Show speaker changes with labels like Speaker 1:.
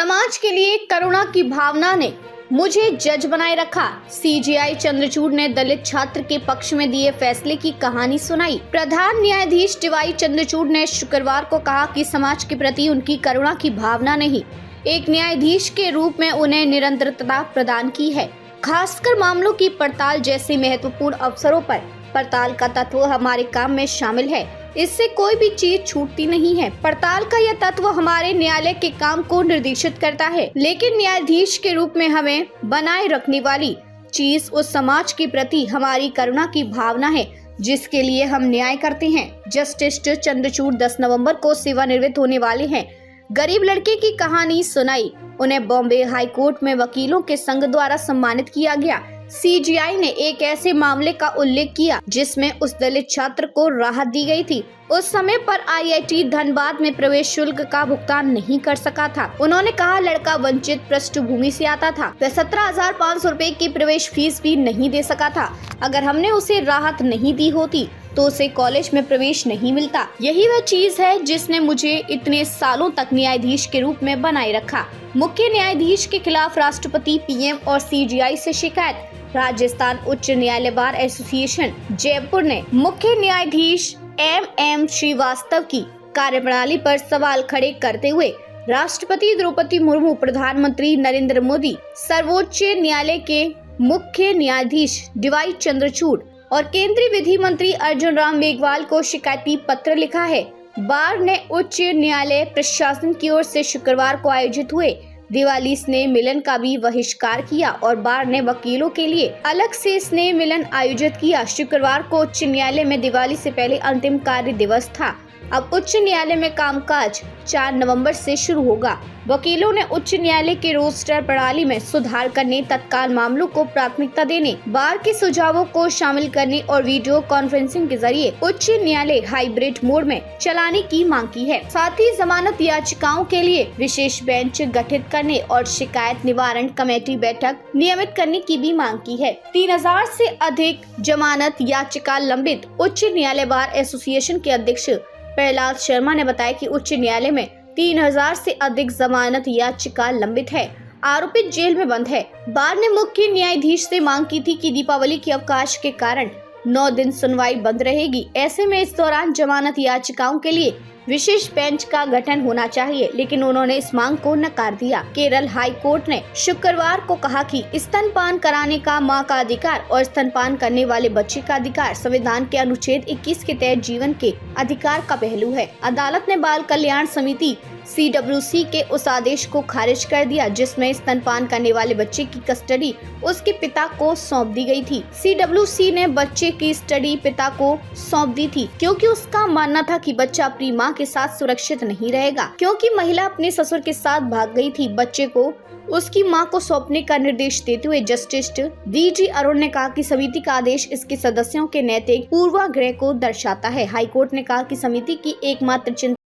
Speaker 1: समाज के लिए करुणा की भावना ने मुझे जज बनाए रखा। सीजेआई चंद्रचूड़ ने दलित छात्र के पक्ष में दिए फैसले की कहानी सुनाई। प्रधान न्यायाधीश डीवाई चंद्रचूड़ ने शुक्रवार को कहा कि समाज के प्रति उनकी करुणा की भावना नहीं, एक न्यायाधीश के रूप में उन्हें निरंतरता प्रदान की है। खासकर मामलों की पड़ताल जैसे महत्वपूर्ण अवसरों पर पड़ताल का तत्व हमारे काम में शामिल है। इससे कोई भी चीज छूटती नहीं है। पड़ताल का यह तत्व हमारे न्यायालय के काम को निर्देशित करता है, लेकिन न्यायाधीश के रूप में हमें बनाए रखने वाली चीज उस समाज के प्रति हमारी करुणा की भावना है जिसके लिए हम न्याय करते हैं। जस्टिस चंद्रचूड़ 10 नवंबर को सेवानिवृत्त होने वाले हैं। गरीब लड़के की कहानी सुनाई। उन्हें बॉम्बे हाई कोर्ट में वकीलों के संघ द्वारा सम्मानित किया गया। सीजेआई ने एक ऐसे मामले का उल्लेख किया जिसमें उस दलित छात्र को राहत दी गई थी। उस समय पर आईआईटी धनबाद में प्रवेश शुल्क का भुगतान नहीं कर सका था। उन्होंने कहा, लड़का वंचित पृष्ठभूमि से आता था। वह 17,500 रुपए की प्रवेश फीस भी नहीं दे सका था। अगर हमने उसे राहत नहीं दी होती तो उसे कॉलेज में प्रवेश नहीं मिलता। यही वह चीज है जिसने मुझे इतने सालों तक न्यायाधीश के रूप में बनाए रखा। मुख्य न्यायाधीश के खिलाफ राष्ट्रपति, पीएम और सीजेआई से शिकायत। राजस्थान उच्च न्यायालय बार एसोसिएशन जयपुर ने मुख्य न्यायाधीश एम श्रीवास्तव की कार्यप्रणाली पर सवाल खड़े करते हुए राष्ट्रपति द्रौपदी मुर्मू, प्रधानमंत्री नरेंद्र मोदी, सर्वोच्च न्यायालय के मुख्य न्यायाधीश डीवाई चंद्रचूड़ और केंद्रीय विधि मंत्री अर्जुन राम मेघवाल को शिकायती पत्र लिखा है। बार ने उच्च न्यायालय प्रशासन की ओर से शुक्रवार को आयोजित हुए दिवाली स्नेह मिलन का भी बहिष्कार किया और बार ने वकीलों के लिए अलग से स्नेह मिलन आयोजित किया। शुक्रवार को उच्च न्यायालय में दिवाली से पहले अंतिम कार्य दिवस था। अब उच्च न्यायालय में कामकाज 4 नवंबर से शुरू होगा। वकीलों ने उच्च न्यायालय के रोस्टर प्रणाली में सुधार करने, तत्काल मामलों को प्राथमिकता देने, बार के सुझावों को शामिल करने और वीडियो कॉन्फ्रेंसिंग के जरिए उच्च न्यायालय हाइब्रिड मोड में चलाने की मांग की है। साथ ही जमानत याचिकाओं के लिए विशेष बेंच गठित करने और शिकायत निवारण कमेटी बैठक नियमित करने की भी मांग की है। 3000 से अधिक जमानत याचिका लंबित। उच्च न्यायालय बार एसोसिएशन के अध्यक्ष प्रहलाद शर्मा ने बताया कि उच्च न्यायालय में 3000 से अधिक जमानत याचिका लंबित है। आरोपित जेल में बंद है। बार ने मुख्य न्यायाधीश से मांग की थी कि दीपावली के अवकाश के कारण 9 दिन सुनवाई बंद रहेगी। ऐसे में इस दौरान जमानत याचिकाओं के लिए विशेष बेंच का गठन होना चाहिए, लेकिन उन्होंने इस मांग को नकार दिया। केरल हाई कोर्ट ने शुक्रवार को कहा कि स्तनपान कराने का मां का अधिकार और स्तनपान करने वाले बच्चे का अधिकार संविधान के अनुच्छेद 21 के तहत जीवन के अधिकार का पहलू है। अदालत ने बाल कल्याण समिति CWC के उस आदेश को खारिज कर दिया जिसमें स्तनपान करने वाले बच्चे की कस्टडी उसके पिता को सौंप दी गई थी। CWC ने बच्चे की स्टडी पिता को सौंप दी थी क्योंकि उसका मानना था कि बच्चा अपनी मां के साथ सुरक्षित नहीं रहेगा, क्योंकि महिला अपने ससुर के साथ भाग गई थी। बच्चे को उसकी मां को सौंपने का निर्देश देते हुए जस्टिस DG अरुण ने कहा कि समिति का आदेश इसके सदस्यों के नैतिक पूर्वाग्रह को दर्शाता है। हाईकोर्ट ने कहा कि समिति की एकमात्र चिंता